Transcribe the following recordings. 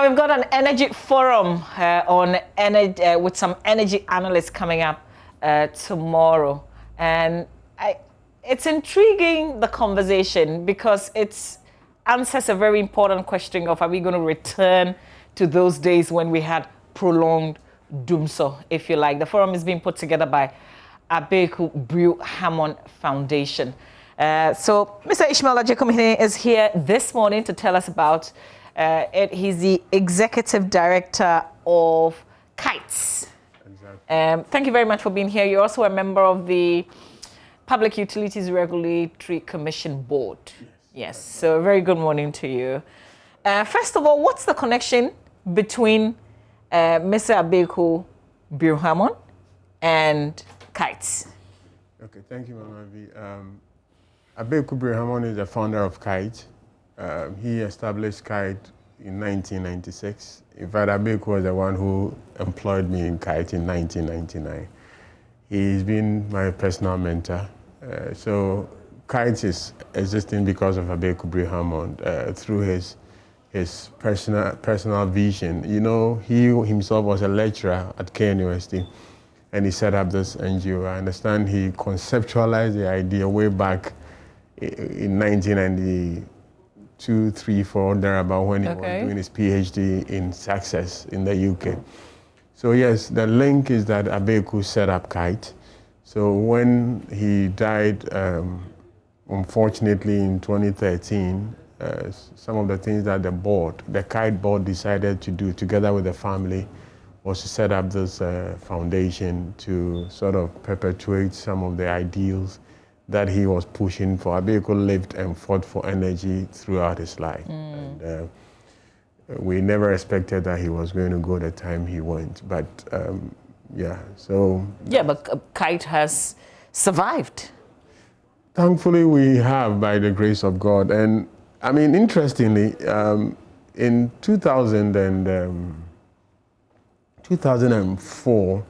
Now we've got an energy forum on energy with some energy analysts coming up tomorrow, and it's intriguing, the conversation, because it answers a very important question of, are we going to return to those days when we had prolonged doomsday, if you like. The forum is being put together by Abeku Brew Hammond Foundation. So Mr. Ishmael Ajekomihene is here this morning to tell us about it. He's the Executive Director of KITES. Exactly. Thank you very much for being here. You're also a member of the Public Utilities Regulatory Commission Board. Yes. So a very good morning to you. First of all, what's the connection between Mr. Abeku Brew Hammond and KITES? Okay, thank you, Mama V. Abeku Brew Hammond is the founder of KITES. He established KITES in 1996. In fact, Abeku was the one who employed me in KITES in 1999. He's been my personal mentor. So KITES is existing because of Abeku Brew Hammond through his personal vision. You know, he himself was a lecturer at K University, and he set up this NGO. I understand he conceptualized the idea way back in 1992, 3, 4, thereabout, when he was doing his PhD in Success in the UK. So yes, the link is that Abeku set up KITES. So when he died, unfortunately in 2013, some of the things that the KITES board decided to do together with the family was to set up this foundation to sort of perpetuate some of the ideals that he was pushing for. Abeku lived and fought for energy throughout his life. And we never expected that he was going to go the time he went. But yeah, so... Yeah, but KITES has survived. Thankfully, we have, by the grace of God. And I mean, interestingly, in 2004,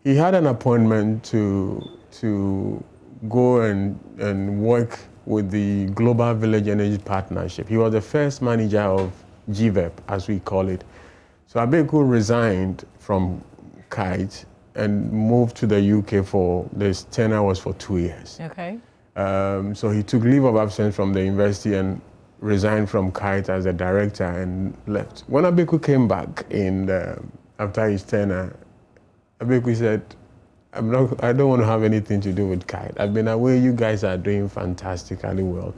he had an appointment to go and work with the Global Village Energy Partnership. He was the first manager of GVEP, as we call it. So Abeku resigned from KITES and moved to the UK for, this tenure was for 2 years. Okay. So he took leave of absence from the university and resigned from KITES as a director and left. When Abeku came back after his tenure, Abeku said, I don't want to have anything to do with KITES. I've been away, you guys are doing fantastically well.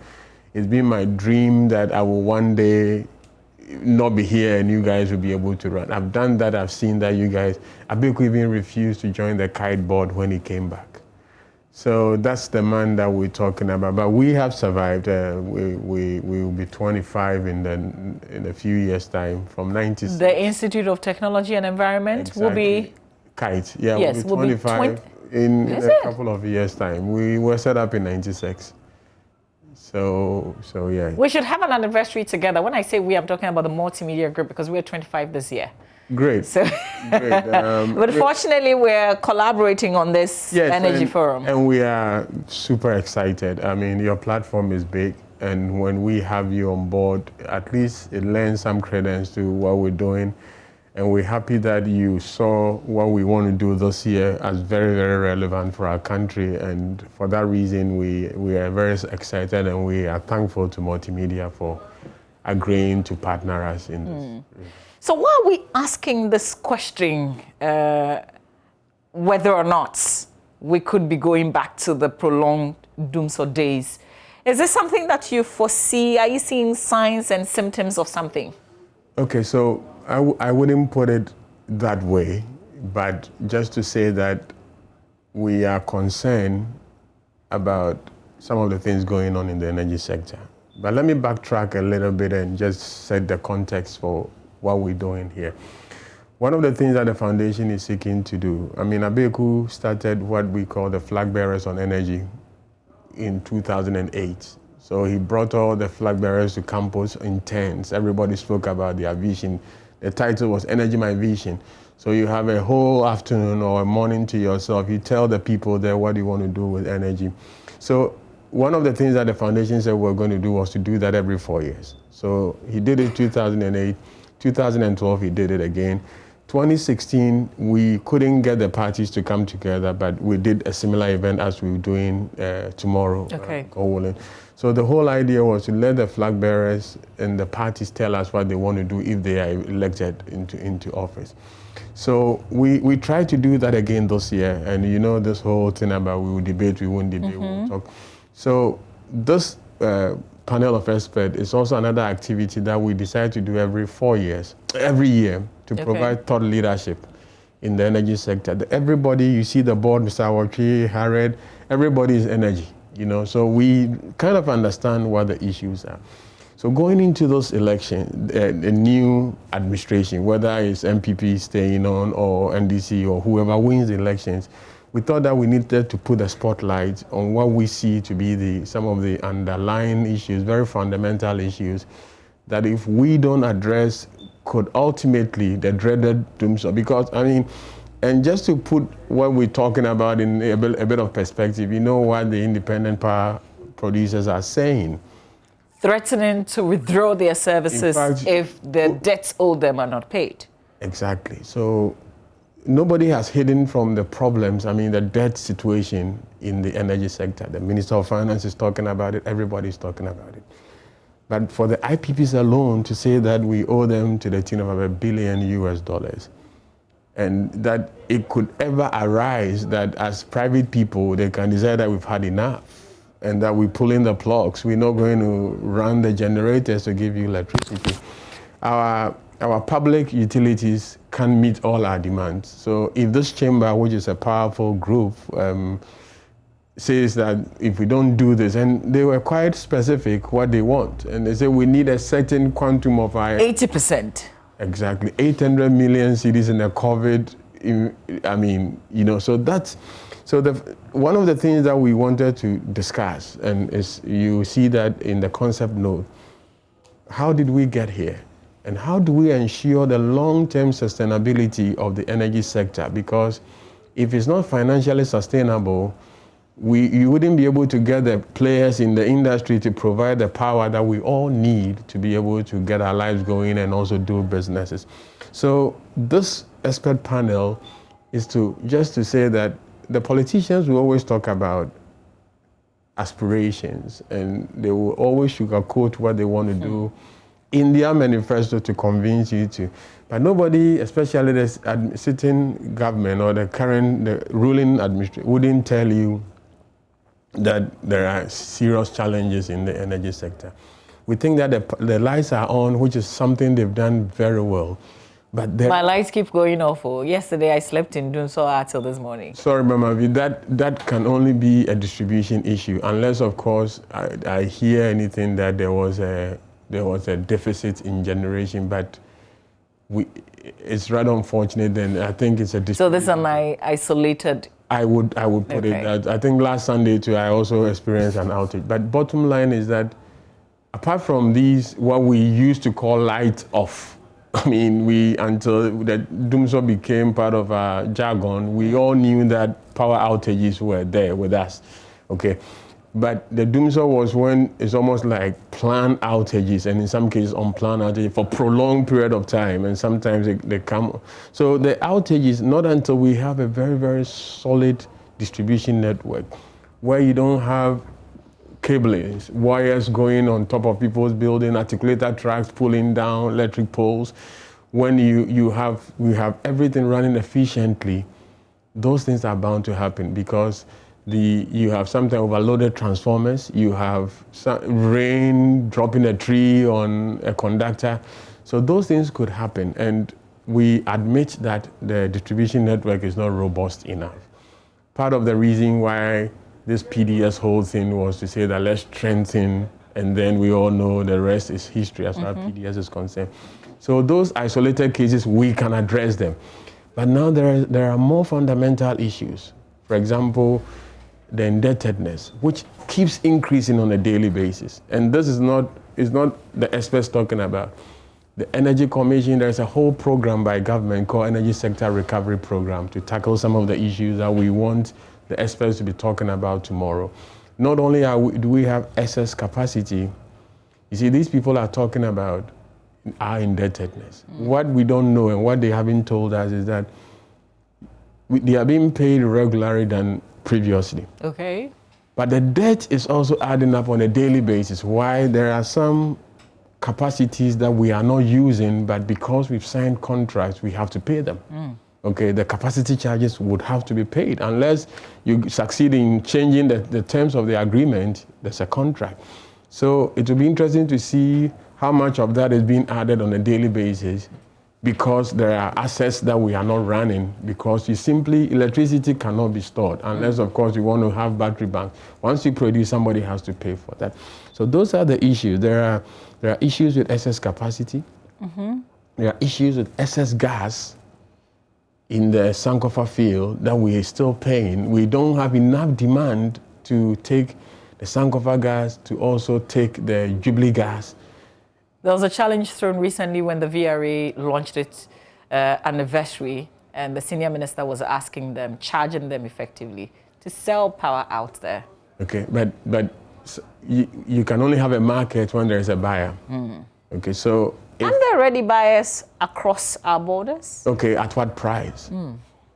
It's been my dream that I will one day not be here and you guys will be able to run. I've done that, I've seen that you guys, Abeku even refused to join the KITES board when he came back. So that's the man that we're talking about. But we have survived. We will be 25 in a few years' time, from 96. The Institute of Technology and Environment will be... KITES, yeah, yes, we'll be 25 in a couple of years' time. We were set up in 96. So yeah. We should have an anniversary together. When I say we, I'm talking about the multimedia group, because we're 25 this year. Great. So, great. but fortunately, we're collaborating on this energy forum. And we are super excited. I mean, your platform is big, and when we have you on board, at least it lends some credence to what we're doing. And we're happy that you saw what we want to do this year as very, very relevant for our country. And for that reason, we are very excited, and we are thankful to Multimedia for agreeing to partner us in this. So why are we asking this question, whether or not we could be going back to the prolonged doomsday days? Is this something that you foresee? Are you seeing signs and symptoms of something? Okay, so I wouldn't put it that way, but just to say that we are concerned about some of the things going on in the energy sector. But let me backtrack a little bit and just set the context for what we're doing here. One of the things that the foundation is seeking to do, I mean, Abeku started what we call the Flag Bearers on Energy in 2008. So he brought all the flag bearers to campus in tents. Everybody spoke about their vision. The title was Energy My Vision. So you have a whole afternoon or a morning to yourself. You tell the people there what you want to do with energy. So one of the things that the foundation said we're going to do was to do that every 4 years. So he did it 2008. 2012, he did it again. 2016, we couldn't get the parties to come together, but we did a similar event as we're doing tomorrow. Okay. God willing. So the whole idea was to let the flag bearers and the parties tell us what they want to do if they are elected into office. So we tried to do that again this year, and you know this whole thing about we will debate, we won't debate, we will talk. So this panel of experts is also another activity that we decide to do every year to provide thought leadership in the energy sector. Everybody, you see the board, Mr. Awatri, Harriet, everybody is energy, you know, so we kind of understand what the issues are. So going into those elections, a new administration, whether it's MPP staying on or NDC or whoever wins the elections, we thought that we needed to put a spotlight on what we see to be some of the underlying issues, very fundamental issues, that if we don't address, could ultimately the dreaded doomsday. Because, I mean, and just to put what we're talking about in a bit of perspective, you know what the independent power producers are saying. Threatening to withdraw their services if the debts owed them are not paid. Exactly. So nobody has hidden from the problems, I mean, the debt situation in the energy sector. The Minister of Finance is talking about it, everybody's talking about it. But for the IPPs alone to say that we owe them to the tune of $1 billion US, and that it could ever arise that as private people, they can decide that we've had enough and that we pull in the plugs, we're not going to run the generators to give you electricity. Our public utilities can't meet all our demands. So if this chamber, which is a powerful group, says that if we don't do this, and they were quite specific what they want, and they say we need a certain quantum of our 80%. Exactly, 800 million cities in the COVID. I mean, you know, so that's one of the things that we wanted to discuss, and is you see that in the concept note. How did we get here? And how do we ensure the long-term sustainability of the energy sector? Because if it's not financially sustainable, you wouldn't be able to get the players in the industry to provide the power that we all need to be able to get our lives going and also do businesses. So this expert panel is just to say that the politicians will always talk about aspirations, and they will always sugarcoat what they want to do in their manifesto to convince you to. But nobody, especially the sitting government or the ruling administration, wouldn't tell you that there are serious challenges in the energy sector. We think that the lights are on, which is something they've done very well. But my lights keep going off. Yesterday I slept in doing so hard till this morning. Sorry, Mama V, that can only be a distribution issue, unless, of course, I hear anything that there was a deficit in generation. But it's rather unfortunate. Then I think it's a distribution. So this is an isolated. I would put it that I think last Sunday too I also experienced an outage. But bottom line is that apart from these, what we used to call light off, I mean, until the doomsday became part of our jargon, we all knew that power outages were there with us, okay? But the doomsday was when it's almost like planned outages, and in some cases unplanned outages for prolonged period of time, and sometimes they come. So the outages, not until we have a very, very solid distribution network, where you don't have cablings, wires going on top of people's buildings, articulator tracks pulling down electric poles. When we have everything running efficiently, those things are bound to happen because you have sometimes overloaded transformers, you have rain dropping a tree on a conductor. So those things could happen, and we admit that the distribution network is not robust enough. Part of the reason why this PDS whole thing was to say that let's strengthen, and then we all know the rest is history as far as PDS is concerned. So those isolated cases, we can address them. But now there are more fundamental issues. For example, the indebtedness, which keeps increasing on a daily basis. And this is not the experts talking about. The Energy Commission, there's a whole program by government called Energy Sector Recovery Program to tackle some of the issues that we want the experts to be talking about tomorrow. Not only do we have excess capacity, you see, these people are talking about our indebtedness. What we don't know and what they haven't told us is that they are being paid regularly than previously. Okay. But the debt is also adding up on a daily basis. Why? There are some capacities that we are not using, but because we've signed contracts, we have to pay them. Okay, the capacity charges would have to be paid. Unless you succeed in changing the terms of the agreement, there's a contract. So it will be interesting to see how much of that is being added on a daily basis, because there are assets that we are not running, because electricity cannot be stored unless, of course, you want to have battery banks. Once you produce, somebody has to pay for that. So those are the issues. There are issues with excess capacity. There are issues with excess gas in the Sankofa field that we are still paying. We don't have enough demand to take the Sankofa gas, to also take the Jubilee gas. There was a challenge thrown recently when the VRA launched its anniversary, and the senior minister was asking them, charging them effectively to sell power out there. Okay, but you can only have a market when there is a buyer. Okay, so Aren't there already buyers across our borders? Okay, at what price?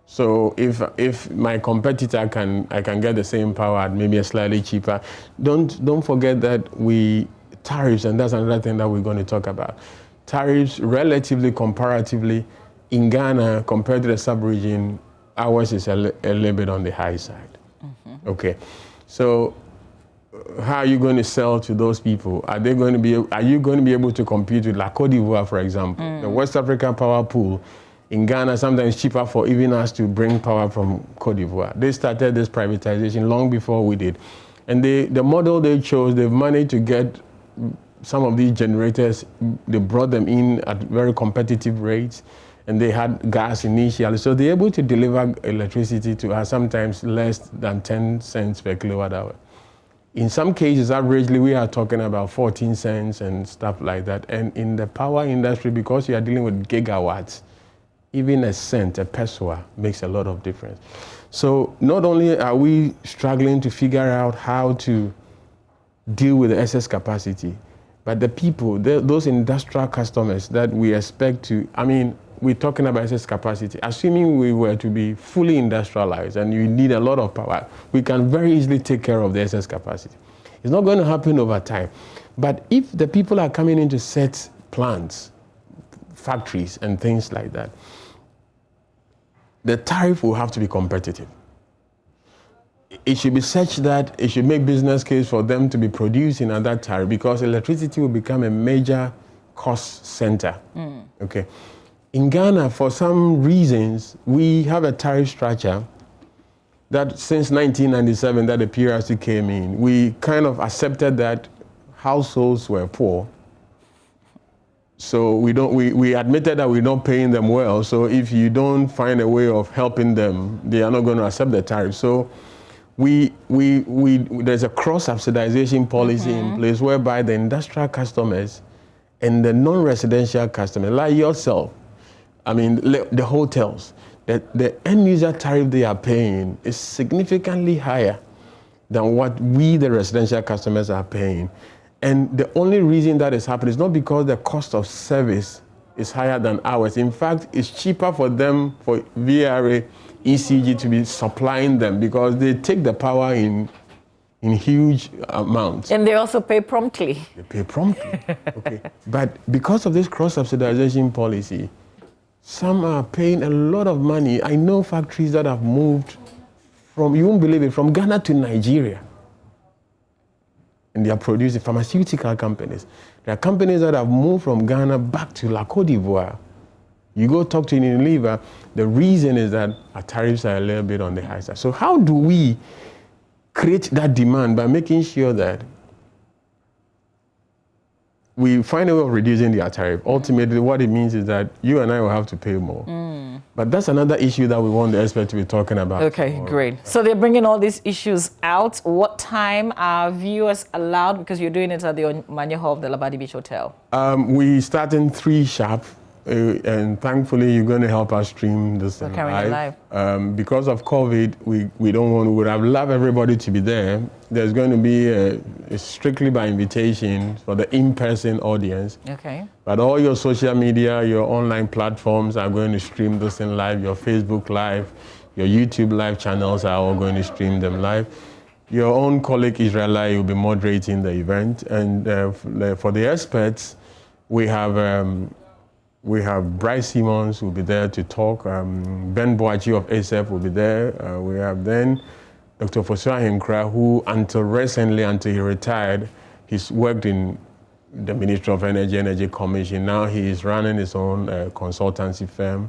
So if my competitor I can get the same power at maybe a slightly cheaper, don't forget that tariffs, and that's another thing that we're going to talk about. Tariffs, relatively, comparatively, in Ghana, compared to the sub-region, ours is a little bit on the high side. Okay, so how are you going to sell to those people? Are you going to be able to compete with La Côte d'Ivoire, for example? The West African power pool in Ghana, sometimes cheaper for even us to bring power from Côte d'Ivoire. They started this privatization long before we did. And the model they chose, they've managed to get some of these generators, they brought them in at very competitive rates, and they had gas initially. So they're able to deliver electricity to us sometimes less than 10 cents per kilowatt hour. In some cases, averagely, we are talking about 14 cents and stuff like that. And in the power industry, because you are dealing with gigawatts, even a cent, a peso, makes a lot of difference. So not only are we struggling to figure out how to deal with the excess capacity, but the people, those industrial customers that we expect to, we're talking about excess capacity. Assuming we were to be fully industrialized and you need a lot of power, we can very easily take care of the excess capacity. It's not going to happen over time. But if the people are coming in to set plants, factories, and things like that, the tariff will have to be competitive. It should be such that it should make business case for them to be producing at that tariff, because electricity will become a major cost center. Okay. In Ghana, for some reasons, we have a tariff structure that since 1997 that the PRC came in, we kind of accepted that households were poor. So we admitted that we're not paying them well. So if you don't find a way of helping them, they are not going to accept the tariff. So there's a cross-subsidization policy in place whereby the industrial customers and the non-residential customers, like yourself, the hotels, the end-user tariff they are paying is significantly higher than what we, the residential customers, are paying. And the only reason that is happening is not because the cost of service is higher than ours. In fact, it's cheaper for them, for VRA, ECG to be supplying them, because they take the power in huge amounts. And they also pay promptly. They pay promptly, okay. But because of this cross-subsidization policy, some are paying a lot of money. I know factories that have moved from, you won't believe it, from Ghana to Nigeria. And they are producing pharmaceutical companies. There are companies that have moved from Ghana back to La Côte d'Ivoire. You go talk to Unilever, the reason is that our tariffs are a little bit on the high side. So how do we create that demand? By making sure that we find a way of reducing their tariff. Ultimately, what it means is that you and I will have to pay more. But that's another issue that we want the expert to be talking about. Okay, tomorrow. Great. So they're bringing all these issues out. What time are viewers allowed? Because you're doing it at the Manya Hall of the Labadi Beach Hotel. We start in 3 sharp. and thankfully you're going to help us stream this We're thing carrying live. it live. Because of COVID, we don't want. We would have loved everybody to be there. There's going to be a strictly by invitation for the in-person audience. Okay. But all your social media, your online platforms are going to stream this thing live. Your Facebook Live, your YouTube Live channels are all going to stream them live. Your own colleague Israeli will be moderating the event, and for the experts, we have Bryce Simmons will be there to talk. Ben Boachi of ASF will be there. We have then Dr. Fosua Henkra, who until recently, until he retired, he's worked in the Ministry of Energy Commission. Now he is running his own consultancy firm.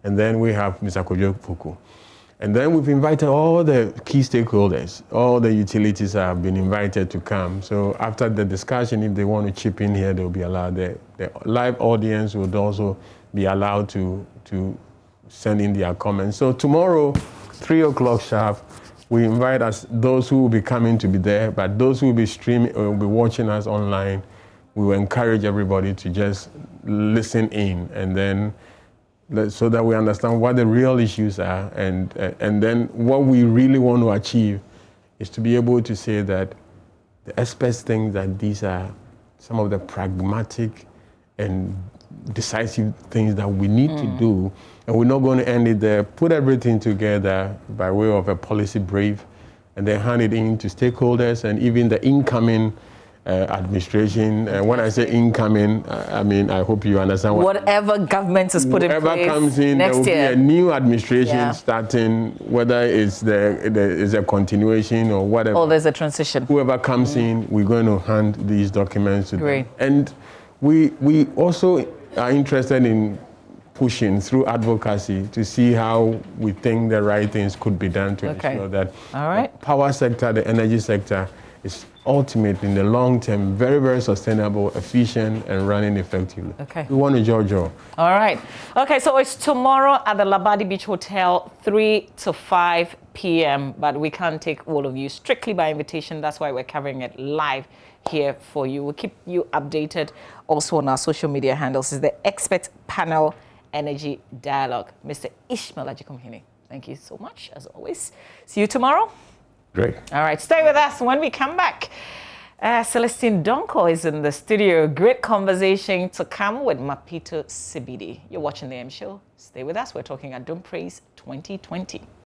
And then we have Mr. Kojo Fuku. And then we've invited all the key stakeholders. All the utilities have been invited to come. So after the discussion, if they want to chip in here, they'll be allowed. The live audience would also be allowed to send in their comments. So tomorrow, 3 o'clock sharp, we invite those who will be coming to be there, but those who will be streaming or will be watching us online, we will encourage everybody to just listen in, and then so that we understand what the real issues are, and then what we really want to achieve is to be able to say that the experts think that these are some of the pragmatic and decisive things that we need to do, and we're not going to end it there. Put everything together by way of a policy brief, and then hand it in to stakeholders and even the incoming administration. When I say incoming, I mean, I hope you understand. Whatever government is put in place whoever comes in, there will be a new administration starting, whether it's a continuation or whatever. Or there's a transition. Whoever comes in, we're going to hand these documents to them. And we also are interested in pushing through advocacy to see how we think the right things could be done to ensure that the power sector, the energy sector, is ultimately in the long term very, very sustainable, efficient, and running effectively. We want to Jojo. All right. Okay, so it's tomorrow at the Labadi Beach Hotel, 3 to 5 p.m. But we can't take all of you strictly by invitation. That's why we're covering it live here for you. We'll keep you updated also on our social media handles. It's the Expert Panel Energy Dialogue. Mr. Ishmael Ajikumhini, thank you so much, as always. See you tomorrow. Great. All right, stay with us. When we come back, Celestine Donko is in the studio. Great conversation to come with Mapito Sibidi. You're watching the M Show. Stay with us. We're talking at Don't Praise 2020.